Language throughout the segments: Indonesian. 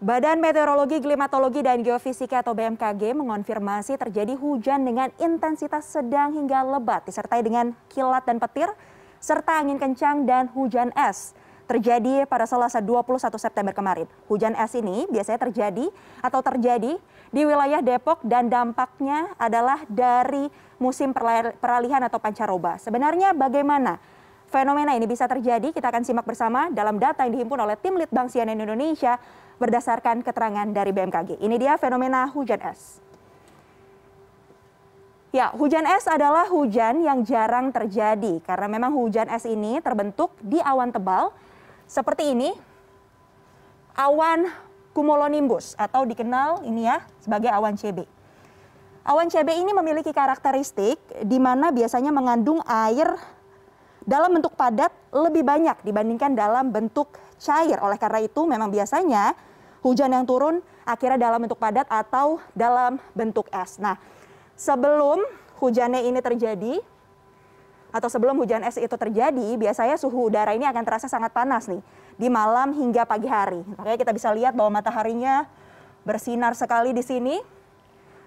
Badan Meteorologi, Klimatologi, dan Geofisika atau BMKG mengonfirmasi terjadi hujan dengan intensitas sedang hingga lebat disertai dengan kilat dan petir serta angin kencang dan hujan es. Terjadi pada Selasa 21 September kemarin. Hujan es ini biasanya terjadi di wilayah Depok dan dampaknya adalah dari musim peralihan atau pancaroba. Sebenarnya bagaimana fenomena ini bisa terjadi? Kita akan simak bersama dalam data yang dihimpun oleh tim Litbang CNN Indonesia berdasarkan keterangan dari BMKG. Ini dia fenomena hujan es. Ya, hujan es adalah hujan yang jarang terjadi karena memang hujan es ini terbentuk di awan tebal seperti ini, awan cumulonimbus atau dikenal ini ya sebagai awan CB. Awan CB ini memiliki karakteristik di mana biasanya mengandung air dalam bentuk padat lebih banyak dibandingkan dalam bentuk cair. Oleh karena itu memang biasanya hujan yang turun akhirnya dalam bentuk padat atau dalam bentuk es. Nah, sebelum hujannya ini terjadi atau sebelum hujan es itu terjadi, biasanya suhu udara ini akan terasa sangat panas nih di malam hingga pagi hari. Makanya kita bisa lihat bahwa mataharinya bersinar sekali di sini.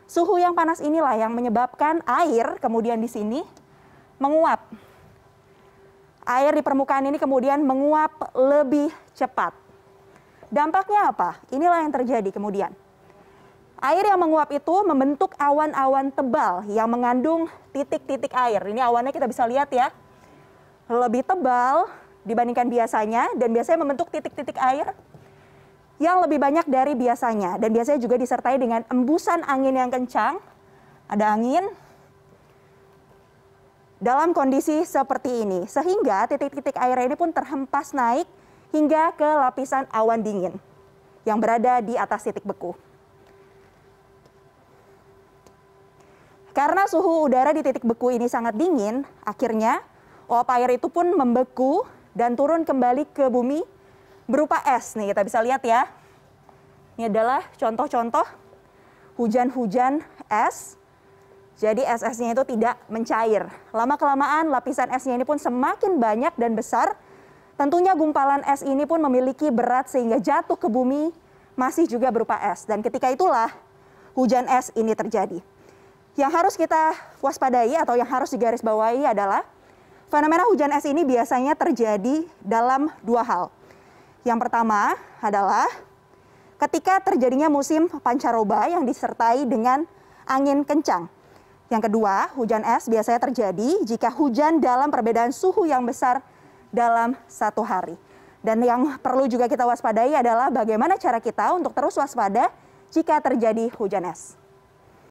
Suhu yang panas inilah yang menyebabkan air kemudian di sini menguap. Air di permukaan ini kemudian menguap lebih cepat. Dampaknya apa? Inilah yang terjadi kemudian. Air yang menguap itu membentuk awan-awan tebal yang mengandung titik-titik air. Ini awannya kita bisa lihat ya. Lebih tebal dibandingkan biasanya dan biasanya membentuk titik-titik air yang lebih banyak dari biasanya. Dan biasanya juga disertai dengan embusan angin yang kencang. Ada angin dalam kondisi seperti ini. Sehingga titik-titik air ini pun terhempas naik hingga ke lapisan awan dingin yang berada di atas titik beku. Karena suhu udara di titik beku ini sangat dingin, akhirnya uap air itu pun membeku dan turun kembali ke bumi berupa es. Nih kita bisa lihat ya. Ini adalah contoh-contoh hujan-hujan es. Jadi es-esnya itu tidak mencair. Lama-kelamaan lapisan esnya ini pun semakin banyak dan besar. Tentunya gumpalan es ini pun memiliki berat sehingga jatuh ke bumi masih juga berupa es. Dan ketika itulah hujan es ini terjadi. Yang harus kita waspadai atau yang harus digarisbawahi adalah fenomena hujan es ini biasanya terjadi dalam dua hal. Yang pertama adalah ketika terjadinya musim pancaroba yang disertai dengan angin kencang. Yang kedua, hujan es biasanya terjadi jika hujan dalam perbedaan suhu yang besar dalam satu hari. Dan yang perlu juga kita waspadai adalah bagaimana cara kita untuk terus waspada jika terjadi hujan es.